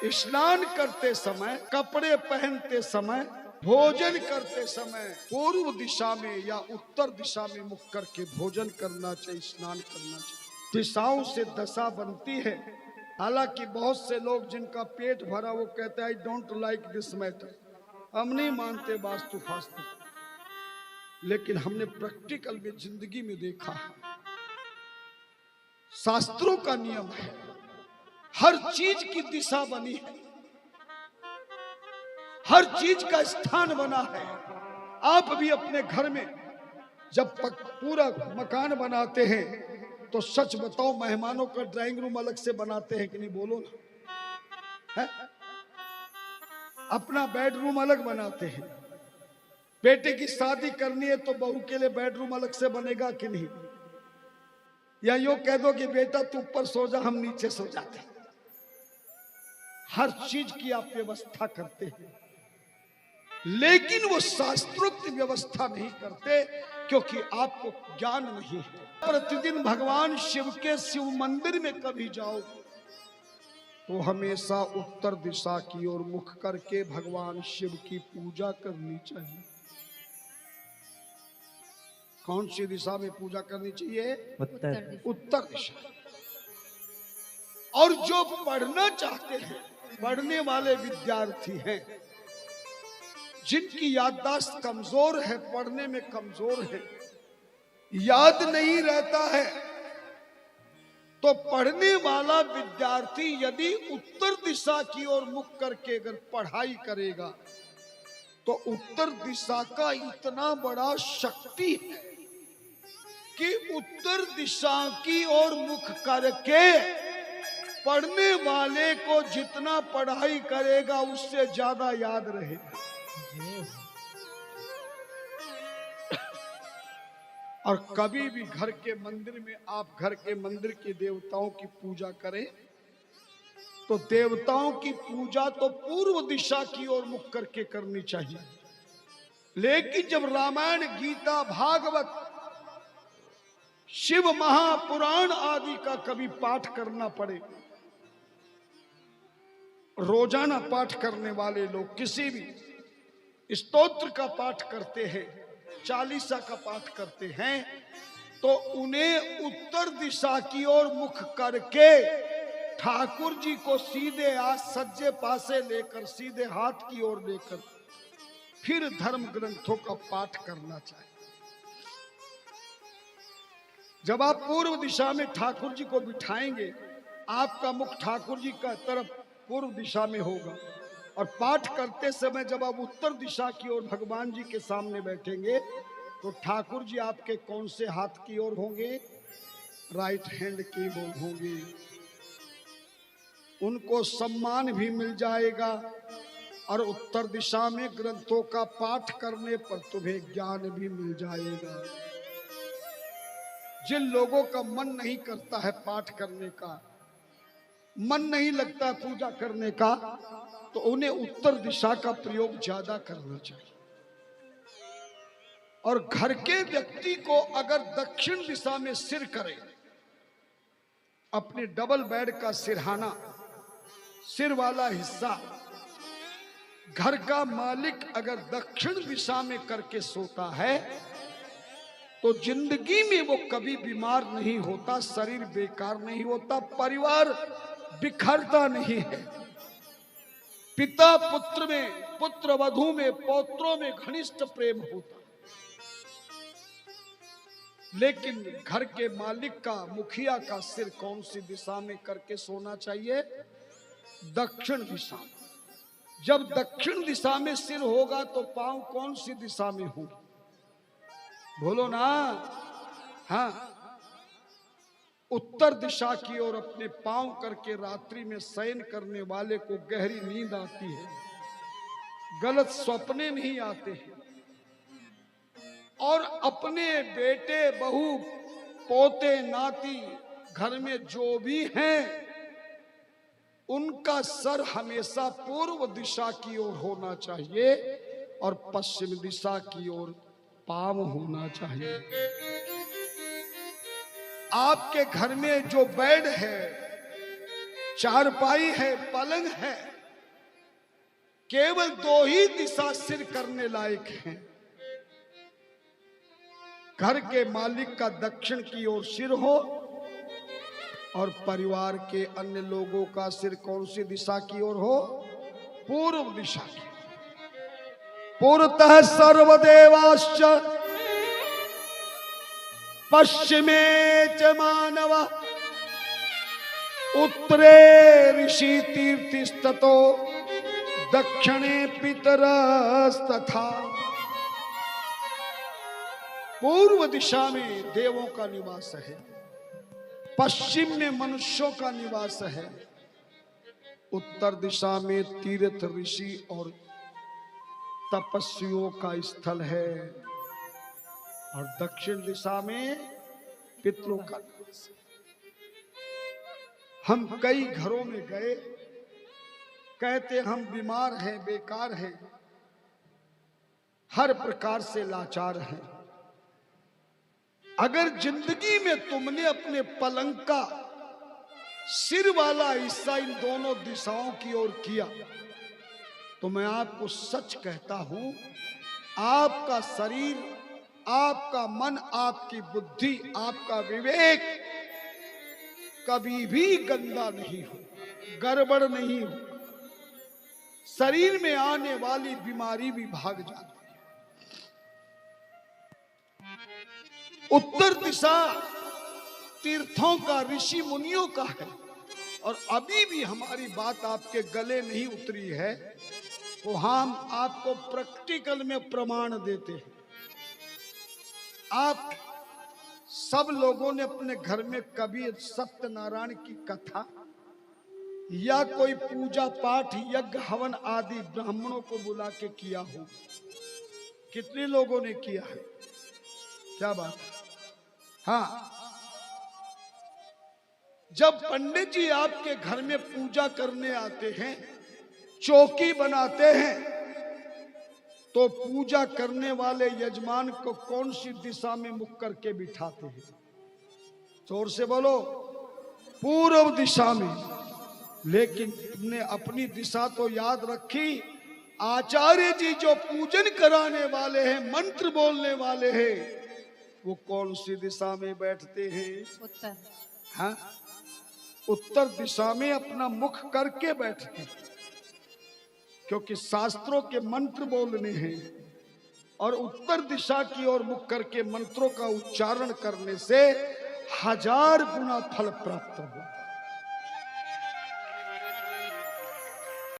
स्नान करते समय, कपड़े पहनते समय, भोजन करते समय पूर्व दिशा में या उत्तर दिशा में मुख करके भोजन करना चाहिए, स्नान करना चाहिए। दिशाओं से दशा बनती है। हालांकि बहुत से लोग जिनका पेट भरा वो कहते हैं I don't like this matter, हम नहीं मानते वास्तु फास्तु, लेकिन हमने प्रैक्टिकल में जिंदगी में देखा है। शास्त्रों का नियम है, हर चीज की दिशा बनी है, हर चीज का स्थान बना है। आप भी अपने घर में जब पूरा मकान बनाते हैं तो सच बताओ मेहमानों का ड्राइंग रूम अलग से बनाते हैं कि नहीं, बोलो ना, है? अपना बेडरूम अलग बनाते हैं। बेटे की शादी करनी है तो बहू के लिए बेडरूम अलग से बनेगा कि नहीं? या यो कह दो कि बेटा तू ऊपर सो जा, हम नीचे सो जाते। हर चीज की आप व्यवस्था करते हैं, लेकिन वो शास्त्रोक्त व्यवस्था नहीं करते क्योंकि आपको ज्ञान नहीं है। प्रतिदिन भगवान शिव के शिव मंदिर में कभी जाओ तो हमेशा उत्तर दिशा की ओर मुख करके भगवान शिव की पूजा करनी चाहिए। कौन सी दिशा में पूजा करनी चाहिए? उत्तर दिशा। और जो पढ़ना चाहते हैं, पढ़ने वाले विद्यार्थी हैं, जिनकी याददाश्त कमजोर है, पढ़ने में कमजोर है, याद नहीं रहता है, तो पढ़ने वाला विद्यार्थी यदि उत्तर दिशा की ओर मुख करके अगर पढ़ाई करेगा तो उत्तर दिशा का इतना बड़ा शक्ति है कि उत्तर दिशा की ओर मुख करके पढ़ने वाले को जितना पढ़ाई करेगा उससे ज्यादा याद रहेगा। और कभी भी घर के मंदिर में आप घर के मंदिर के देवताओं की पूजा करें तो देवताओं की पूजा तो पूर्व दिशा की ओर मुख करके करनी चाहिए। लेकिन जब रामायण, गीता, भागवत, शिव महापुराण आदि का कभी पाठ करना पड़े, रोजाना पाठ करने वाले लोग किसी भी स्तोत्र का पाठ करते हैं, चालीसा का पाठ करते हैं, तो उन्हें उत्तर दिशा की ओर मुख करके ठाकुर जी को सीधे सज्जे पासे लेकर, सीधे हाथ की ओर लेकर फिर धर्म ग्रंथों का पाठ करना चाहिए। जब आप पूर्व दिशा में ठाकुर जी को बिठाएंगे, आपका मुख ठाकुर जी का तरफ पूर्व दिशा में होगा, और पाठ करते समय जब आप उत्तर दिशा की ओर भगवान जी के सामने बैठेंगे तो ठाकुर जी आपके कौन से हाथ की ओर होंगे? राइट हैंड की ओर होंगे। उनको सम्मान भी मिल जाएगा और उत्तर दिशा में ग्रंथों का पाठ करने पर तुम्हें ज्ञान भी मिल जाएगा। जिन लोगों का मन नहीं करता है पाठ करने का, मन नहीं लगता पूजा करने का, तो उन्हें उत्तर दिशा का प्रयोग ज्यादा करना चाहिए। और घर के व्यक्ति को अगर दक्षिण दिशा में सिर करे, अपने डबल बेड का सिरहाना, सिर वाला हिस्सा घर का मालिक अगर दक्षिण दिशा में करके सोता है तो जिंदगी में वो कभी बीमार नहीं होता, शरीर बेकार नहीं होता, परिवार बिखरता नहीं है। पिता पुत्र में, पुत्र वधू में, पौत्रों में घनिष्ठ प्रेम होता। लेकिन घर के मालिक का, मुखिया का सिर कौन सी दिशा में करके सोना चाहिए? दक्षिण दिशा में। जब दक्षिण दिशा में सिर होगा तो पांव कौन सी दिशा में होंगे? बोलो ना। हाँ, उत्तर दिशा की ओर अपने पांव करके रात्रि में शयन करने वाले को गहरी नींद आती है, गलत सपने नहीं आते हैं, और अपने बेटे, बहू, पोते, नाती घर में जो भी हैं उनका सर हमेशा पूर्व दिशा की ओर होना चाहिए और पश्चिम दिशा की ओर पांव होना चाहिए। आपके घर में जो बेड है, चारपाई है, पलंग है, केवल दो ही दिशा सिर करने लायक हैं। घर के मालिक का दक्षिण की ओर सिर हो और परिवार के अन्य लोगों का सिर कौन सी दिशा की ओर हो? पूर्व दिशा की। पुरतः सर्वदेवाश्च पश्चिमे च मानव उत्तरे ऋषि तीर्थिस्ततो दक्षिणे पितरस्तथा। पूर्व दिशा में देवों का निवास है, पश्चिम में मनुष्यों का निवास है, उत्तर दिशा में तीर्थ ऋषि और तपस्वियों का स्थल है और दक्षिण दिशा में पितरों का निवास है। हम कई घरों में गए, कहते हम बीमार हैं, बेकार हैं, हर प्रकार से लाचार हैं। अगर जिंदगी में तुमने अपने पलंग का सिर वाला हिस्सा इन दोनों दिशाओं की ओर किया तो मैं आपको सच कहता हूं, आपका शरीर, आपका मन, आपकी बुद्धि, आपका विवेक कभी भी गंदा नहीं हो, गड़बड़ नहीं हो। शरीर में आने वाली बीमारी भी भाग जाती है। उत्तर दिशा तीर्थों का, ऋषि मुनियों का है और अभी भी हमारी बात आपके गले नहीं उतरी है तो हम आपको प्रैक्टिकल में प्रमाण देते हैं। आप सब लोगों ने अपने घर में कभी सत्यनारायण की कथा या कोई पूजा पाठ, यज्ञ, हवन आदि ब्राह्मणों को बुला के किया हो? कितने लोगों ने किया है? क्या बात है? हाँ, जब पंडित जी आपके घर में पूजा करने आते हैं, चौकी बनाते हैं, तो पूजा करने वाले यजमान को कौन सी दिशा में मुख करके बिठाते हैं? जोर से बोलो। पूर्व दिशा में। लेकिन तुमने अपनी दिशा तो याद रखी। आचार्य जी जो पूजन कराने वाले हैं, मंत्र बोलने वाले हैं, वो कौन सी दिशा में बैठते हैं? उत्तर। हाँ, उत्तर दिशा में अपना मुख करके बैठते हैं, क्योंकि शास्त्रों के मंत्र बोलने हैं और उत्तर दिशा की ओर मुख करके मंत्रों का उच्चारण करने से 1000 गुना फल प्राप्त होता है।